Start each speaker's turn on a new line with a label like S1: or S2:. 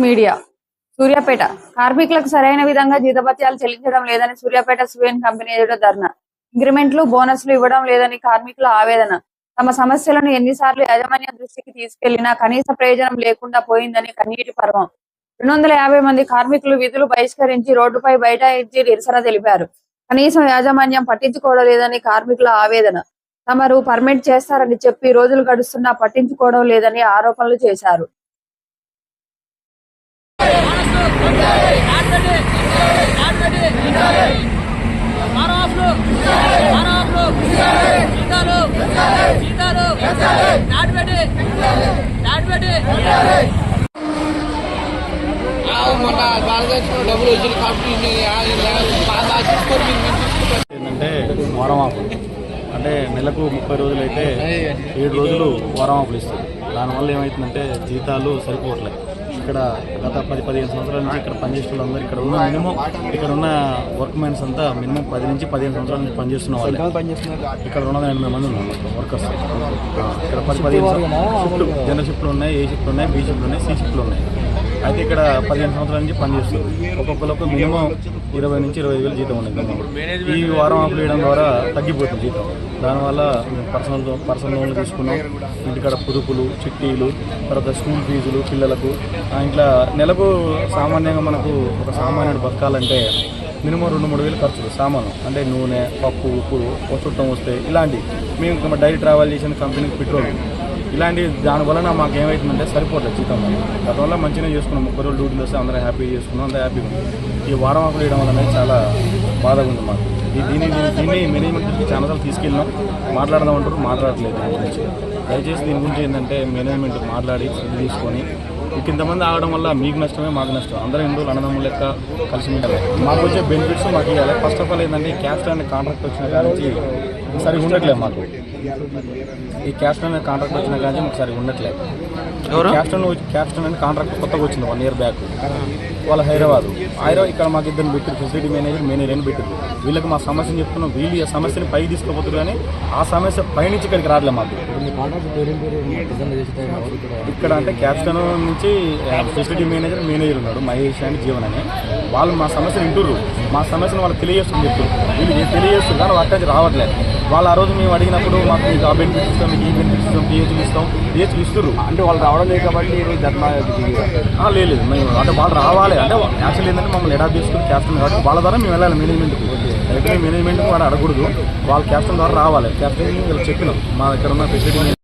S1: Media Suryapet కార్మికులకు సరైన విధంగా జీతభత్యాలు చెల్లించడం లేదని సూర్యాపేట సిమెంట్ కంపెనీ ఎదుట ధర్నా. ఇంక్రిమెంట్లు బోనస్లు ఇవ్వడం లేదని కార్మికుల ఆవేదన. తమ సమస్యలను ఎన్నిసార్లు యాజమాన్యం దృష్టికి తీసుకెళ్లినా కనీస ప్రయోజనం లేకుండా పోయిందని కన్నీటి పర్వం. 250 మంది కార్మికులు విధులు బహిష్కరించి రోడ్డుపై బైఠాయించి నిరసన తెలిపారు. కనీసం యాజమాన్యం పట్టించుకోవడం లేదని కార్మికుల ఆవేదన. తమరు పర్మిట్ చేస్తారని చెప్పి రోజులు గడుస్తున్నా పట్టించుకోవడం లేదని ఆరోపణలు చేశారు.
S2: ఏంటంటే వారం ఆఫ్ అంటే నెలకు 30 రోజులు అయితే 7 రోజులు వారం ఆఫ్లు ఇస్తారు. దానివల్ల ఏమవుతుందంటే జీతాలు సరిపోవట్లేదు. ఇక్కడ గత 10-15 సంవత్సరాల నుంచి ఇక్కడ పనిచేసే వాళ్ళందరూ ఇక్కడ ఉన్న మినిమం ఇక్కడ ఉన్న వర్క్ మ్యాన్స్ అంతా మినిమం 10 నుంచి 15 సంవత్సరాల నుంచి పనిచేస్తున్న వాళ్ళు. ఇక్కడ 280 మంది ఉన్నారు వర్కర్స్. ఇక్కడ 10-15 షిఫ్ట్లు, జనరల్ షిఫ్ట్లు ఉన్నాయి, ఏ షిఫ్ట్లు ఉన్నాయి, బి షిఫ్ట్లు ఉన్నాయి, సి షిఫ్ట్లు ఉన్నాయి. అయితే ఇక్కడ 15 సంవత్సరాల నుంచి పనిచేస్తారు. ఒక్కొక్కరికి మినిమం 20 నుంచి 25 వేలు జీతం ఉంది. ఈ వారం ఆఫ్ వేయడం ద్వారా తగ్గిపోతుంది జీతం. దానివల్ల మేము పర్సనల్ లోన్లు తీసుకున్నాం. ఇంటికాడ పొదుపులు, చిట్టీలు, తర్వాత స్కూల్ ఫీజులు పిల్లలకు. ఇట్లా నెలకు సామాన్యంగా మనకు ఒక సామాన్యుడు బతకాలంటే మినిమం 2-3 వేలు ఖర్చులు సామాను అంటే నూనె, పప్పు, ఉప్పు, చుట్టం వస్తే ఇలాంటి మేము డైలీ ట్రావెల్ చేసిన కంపెనీకి పెట్రోల్ ఇలాంటి దానివల్ల మాకు ఏమవుతుందంటే సరిపోతుంది జీతం. గతంవల్ల మంచిగా చేసుకున్నాం. 30 రోజులు డ్యూటీలు వస్తే అందరూ హ్యాపీగా చేసుకున్నాం, అంతా హ్యాపీగా ఉంది. ఈ వారం ఆఫ్ వేయడం వల్ల చాలా బాధగా ఉంది మాకు. దీన్ని మేనేజ్మెంట్ ఛానల్ తీసుకెళ్ళినాం, మాట్లాడదామంటారు, మాట్లాడట్లేదు. దీని గురించి దయచేసి దీని గురించి ఏంటంటే మేనేజ్మెంట్ మాట్లాడి తీసుకొని ఇంతమంది ఆగడం వల్ల మీకు నష్టమే, మాకు నష్టం. అందరూ హిందువులు అన్నదమ్ములు లెక్క కలిసి ఉండాలి. మాకు వచ్చే బెనిఫిట్స్ మాకు ఇవ్వాలి. ఫస్ట్ ఆఫ్ ఆల్ ఏంటంటే క్యాస్ట్ అనే కాంట్రాక్ట్ వచ్చిన కానీ సరిగా ఉండట్లేదు మాకు. ఈ క్యాస్ట్ అనే కాంట్రాక్ట్ వచ్చిన కానీ మాకు సరిగా ఉండట్లేదు. క్యాస్ట్ అనే కాంట్రాక్ట్ కొత్తగా వచ్చింది 1 year బ్యాక్. వాళ్ళ హైదరాబాద్ ఇక్కడ మాకు ఇద్దరు పెట్టారు, ఫెసిలిటీ మేనేజర్ అని పెట్టారు. వీళ్ళకి మా సమస్యను చెప్తున్నాం, వీళ్ళు ఈ సమస్యని పైకి తీసుకుపోతారు కానీ ఆ సమస్య పైనుంచి ఇక్కడికి రావట్లేదు మాకు. ఇక్కడ అంటే క్యాప్టన్ నుంచి ఫెసిలిటీ మేనేజర్ ఉన్నాడు, మహేష్ అని జీవన్ అని. వాళ్ళు మా సమస్యను వింటుర్రు, మా సమస్యను వాళ్ళు తెలియజేస్తుంది చెప్తారు. వీళ్ళు తెలియజేస్తారు కానీ అక్కడి నుంచి రావట్లేదు. వాళ్ళు ఆ రోజు మేము అడిగినప్పుడు మాకు మీకు ఆ బెనిఫిట్స్ ఇస్తాం, మీకు ఈ బెనిఫిట్స్ ఇస్తాం, పిహెచ్లు ఇస్తాం, పిహెచ్లు ఇస్తారు. అంటే వాళ్ళు రావడం లేదు కాబట్టి ధర్నా లేదు. మేము అంటే వాళ్ళు రావాలి అంటే యాక్చువల్లీ ఏంటంటే మమ్మల్ని అడాప్ట్ చేసుకుని క్యాప్టన్ కాబట్టి వాళ్ళ ద్వారా మేము వెళ్ళాలి మేనేజ్మెంట్కి. అయితే మేనేజ్మెంట్కి వాడు అడగకూడదు, వాళ్ళ క్యాప్టన్ ద్వారా రావాలి. క్యాప్టన్ వీళ్ళు చెప్పినాం మా దగ్గర ఉన్న ఫెసిలిటీ